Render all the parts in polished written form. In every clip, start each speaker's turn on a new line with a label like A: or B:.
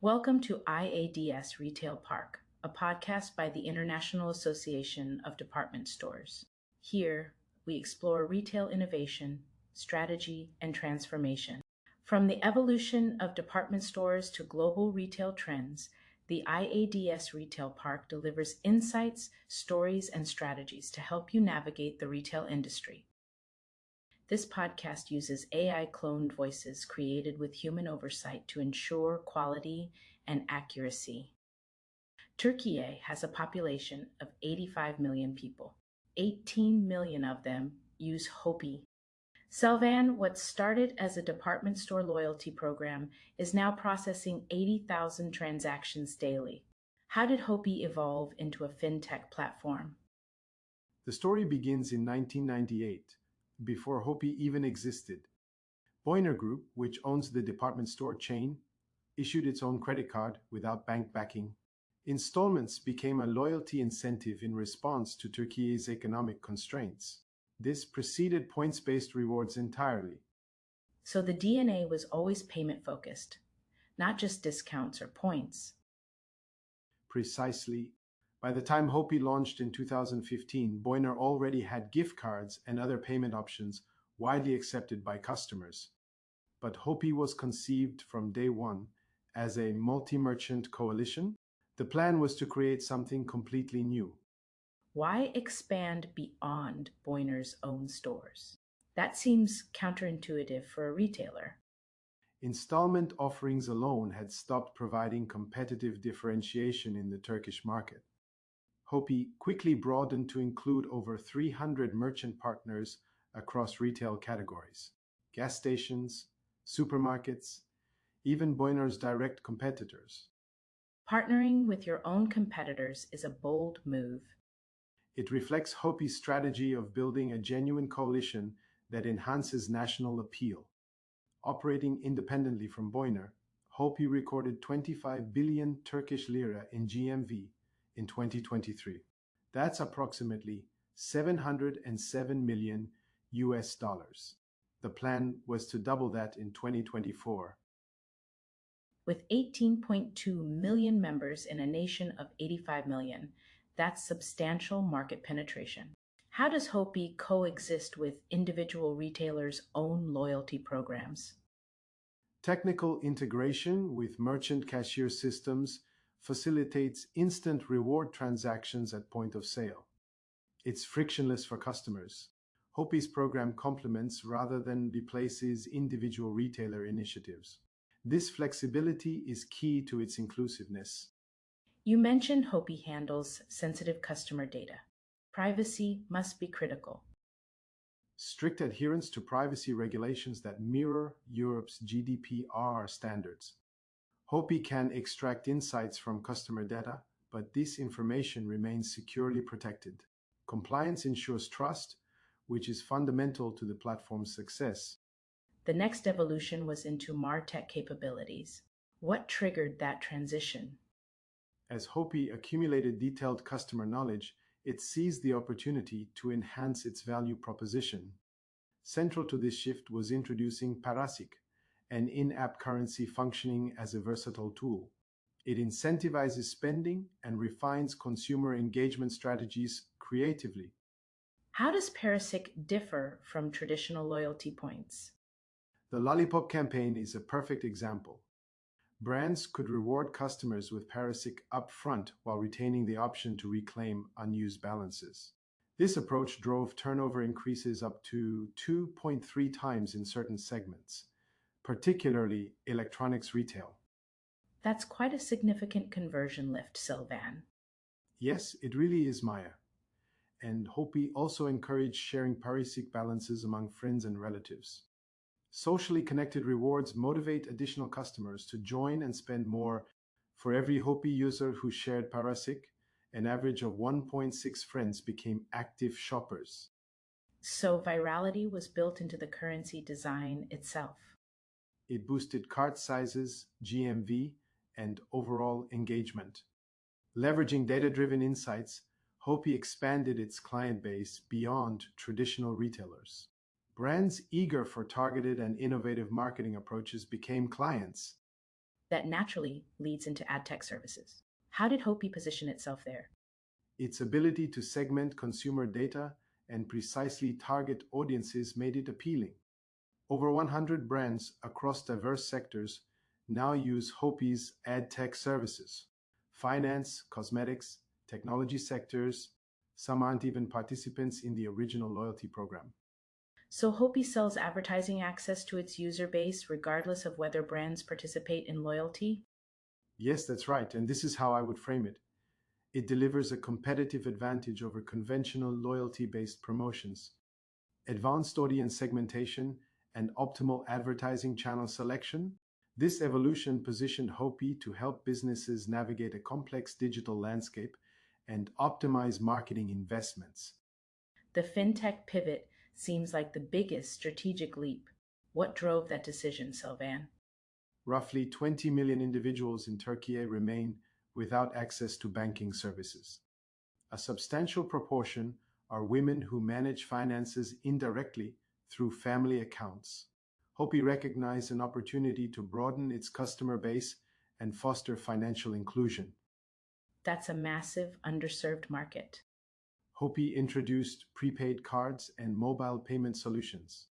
A: Welcome to IADS Retail Park, a podcast by the International Association of Department Stores. Here, we explore retail innovation, strategy, and transformation. From the evolution of department stores to global retail trends, the IADS Retail Park delivers insights, stories, and strategies to help you navigate the retail industry. This podcast uses AI cloned voices created with human oversight to ensure quality and accuracy. Turkey has a population of 85 million people. 18 million of them use Hopi. Selvan, what started as a department store loyalty program, is now processing 80,000 transactions daily. How did Hopi evolve into a FinTech platform?
B: The story begins in 1998, before Hopi even existed. Boyner Group, which owns the department store chain, issued its own credit card without bank backing. Installments became a loyalty incentive in response to Turkey's economic constraints. This preceded points-based rewards entirely.
A: So the DNA was always payment-focused, not just discounts or points.
B: Precisely. By the time Hopi launched in 2015, Boyner already had gift cards and other payment options widely accepted by customers. But Hopi was conceived from day one as a multi-merchant coalition. The plan was to create something completely new.
A: Why expand beyond Boyner's own stores? That seems counterintuitive for a retailer.
B: Installment offerings alone had stopped providing competitive differentiation in the Turkish market. Hopi quickly broadened to include over 300 merchant partners across retail categories: gas stations, supermarkets, even Boyner's direct competitors.
A: Partnering with your own competitors is a bold move.
B: It reflects Hopi's strategy of building a genuine coalition that enhances national appeal. Operating independently from Boyner, Hopi recorded 25 billion Turkish lira in GMV in 2023. That's approximately 707 million US dollars. The plan was to double that in 2024.
A: With 18.2 million members in a nation of 85 million, that's substantial market penetration. How does Hopi coexist with individual retailers' own loyalty programs?
B: Technical integration with merchant cashier systems facilitates instant reward transactions at point of sale. It's frictionless for customers. Hopi's program complements rather than replaces individual retailer initiatives. This flexibility is key to its inclusiveness.
A: You mentioned Hopi handles sensitive customer data. Privacy must be critical.
B: Strict adherence to privacy regulations that mirror Europe's GDPR standards. Hopi can extract insights from customer data, but this information remains securely protected. Compliance ensures trust, which is fundamental to the platform's success.
A: The next evolution was into MarTech capabilities. What triggered that transition?
B: As Hopi accumulated detailed customer knowledge, it seized the opportunity to enhance its value proposition. Central to this shift was introducing Paracik, an in-app currency functioning as a versatile tool. It incentivizes spending and refines consumer engagement strategies creatively.
A: How does Paracik differ from traditional loyalty points?
B: The Lollipop campaign is a perfect example. Brands could reward customers with Paracik upfront while retaining the option to reclaim unused balances. This approach drove turnover increases up to 2.3 times in certain segments, particularly electronics retail.
A: That's quite a significant conversion lift, Sylvan.
B: Yes, it really is, Maya. And Hopi also encouraged sharing Paracik balances among friends and relatives. Socially connected rewards motivate additional customers to join and spend more. For every Hopi user who shared Paracik, an average of 1.6 friends became active shoppers.
A: So virality was built into the currency design itself.
B: It boosted cart sizes, GMV, and overall engagement. Leveraging data-driven insights, Hopi expanded its client base beyond traditional retailers. Brands eager for targeted and innovative marketing approaches became clients.
A: That naturally leads into AdTech services. How did Hopi position itself there?
B: Its ability to segment consumer data and precisely target audiences made it appealing. Over 100 brands across diverse sectors now use Hopi's AdTech services. Finance, cosmetics, technology sectors, some aren't even participants in the original loyalty program.
A: So Hopi sells advertising access to its user base regardless of whether brands participate in loyalty?
B: Yes, that's right, and this is how I would frame it. It delivers a competitive advantage over conventional loyalty-based promotions. Advanced audience segmentation, and optimal advertising channel selection. This evolution positioned Hopi to help businesses navigate a complex digital landscape and optimize marketing investments.
A: The FinTech pivot seems like the biggest strategic leap. What drove that decision, Sylvan?
B: Roughly 20 million individuals in Turkey remain without access to banking services. A substantial proportion are women who manage finances indirectly through family accounts. Hopi recognized an opportunity to broaden its customer base and foster financial inclusion.
A: That's a massive, underserved market.
B: Hopi introduced prepaid cards and mobile payment solutions.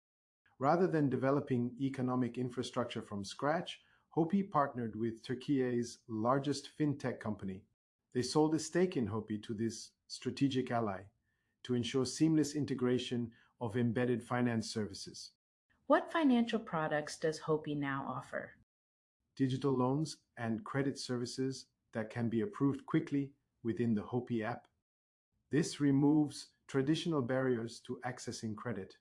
B: Rather than developing economic infrastructure from scratch, Hopi partnered with Turkey's largest fintech company. They sold a stake in Hopi to this strategic ally to ensure seamless integration of embedded finance services.
A: What financial products does Hopi now offer?
B: Digital loans and credit services that can be approved quickly within the Hopi app. This removes traditional barriers to accessing credit.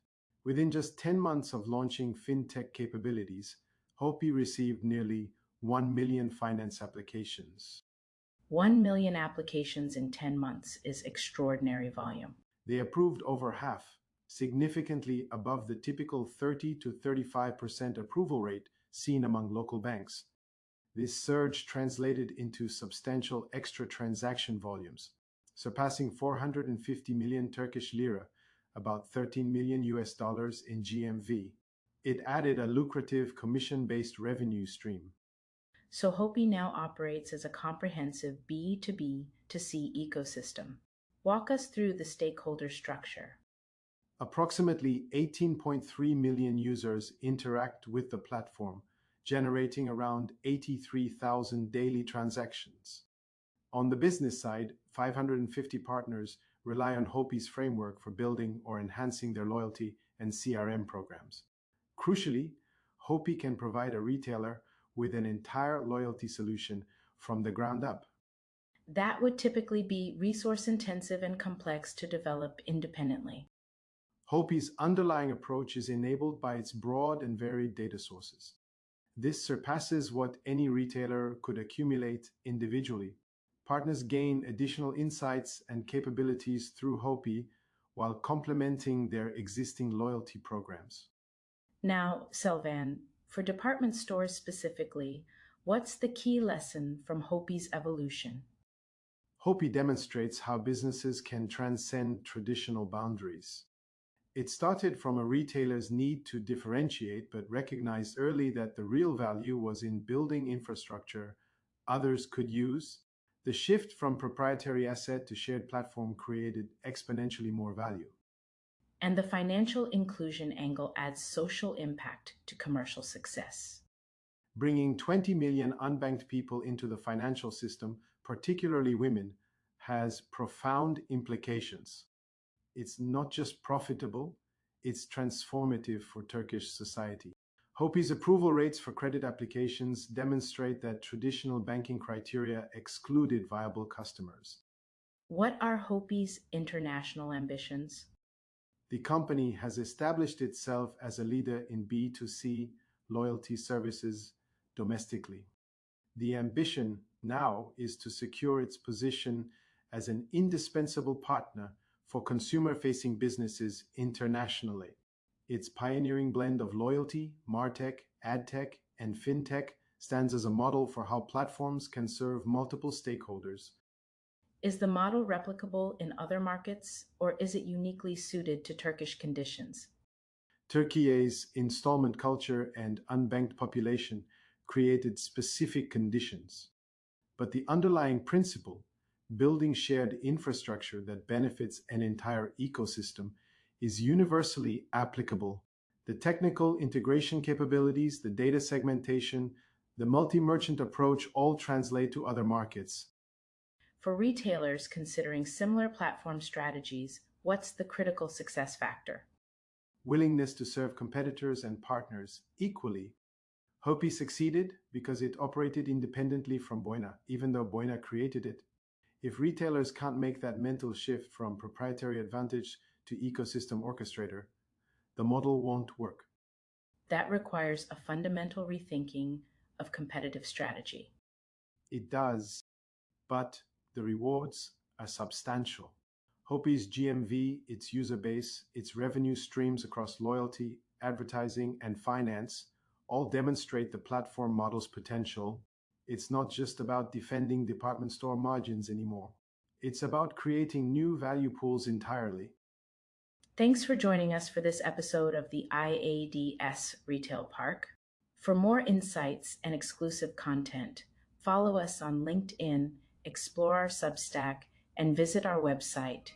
B: Within just 10 months of launching fintech capabilities, Hopi received nearly 1 million finance applications.
A: 1 million applications in 10 months is extraordinary volume.
B: They approved over half, significantly above the typical 30 to 35% approval rate seen among local banks. This surge translated into substantial extra transaction volumes, surpassing 450 million Turkish lira, about 13 million US dollars in GMV. It added a lucrative commission-based revenue stream.
A: So Hopi now operates as a comprehensive B2B to C ecosystem. Walk us through the stakeholder structure.
B: Approximately 18.3 million users interact with the platform, generating around 83,000 daily transactions. On the business side, 550 partners rely on Hopi's framework for building or enhancing their loyalty and CRM programs. Crucially, Hopi can provide a retailer with an entire loyalty solution from the ground up.
A: That would typically be resource intensive and complex to develop independently.
B: Hopi's underlying approach is enabled by its broad and varied data sources. This surpasses what any retailer could accumulate individually. Partners gain additional insights and capabilities through Hopi while complementing their existing loyalty programs.
A: Now, Selvan, for department stores specifically, what's the key lesson from Hopi's evolution?
B: Hopi demonstrates how businesses can transcend traditional boundaries. It started from a retailer's need to differentiate, but recognized early that the real value was in building infrastructure others could use. The shift from proprietary asset to shared platform created exponentially more value.
A: And the financial inclusion angle adds social impact to commercial success.
B: Bringing 20 million unbanked people into the financial system, particularly women, has profound implications. It's not just profitable, it's transformative for Turkish society. Hopi's approval rates for credit applications demonstrate that traditional banking criteria excluded viable customers.
A: What are Hopi's international ambitions?
B: The company has established itself as a leader in B2C loyalty services domestically. The ambition now is to secure its position as an indispensable partner for consumer-facing businesses internationally. Its pioneering blend of loyalty, MarTech, AdTech, and FinTech stands as a model for how platforms can serve multiple stakeholders.
A: Is the model replicable in other markets, or is it uniquely suited to Turkish conditions?
B: Turkey's installment culture and unbanked population created specific conditions. But the underlying principle, building shared infrastructure that benefits an entire ecosystem, is universally applicable. The technical integration capabilities, the data segmentation, the multi-merchant approach all translate to other markets.
A: For retailers considering similar platform strategies, what's the critical success factor?
B: Willingness to serve competitors and partners equally. Hopi succeeded because it operated independently from Boyner, even though Boyner created it. If retailers can't make that mental shift from proprietary advantage to ecosystem orchestrator, the model won't work.
A: That requires a fundamental rethinking of competitive strategy.
B: It does, but the rewards are substantial. Hopi's GMV, its user base, its revenue streams across loyalty, advertising, and finance all demonstrate the platform model's potential. It's not just about defending department store margins anymore. It's about creating new value pools entirely.
A: Thanks for joining us for this episode of the IADS Retail Park. For more insights and exclusive content, follow us on LinkedIn, explore our Substack, and visit our website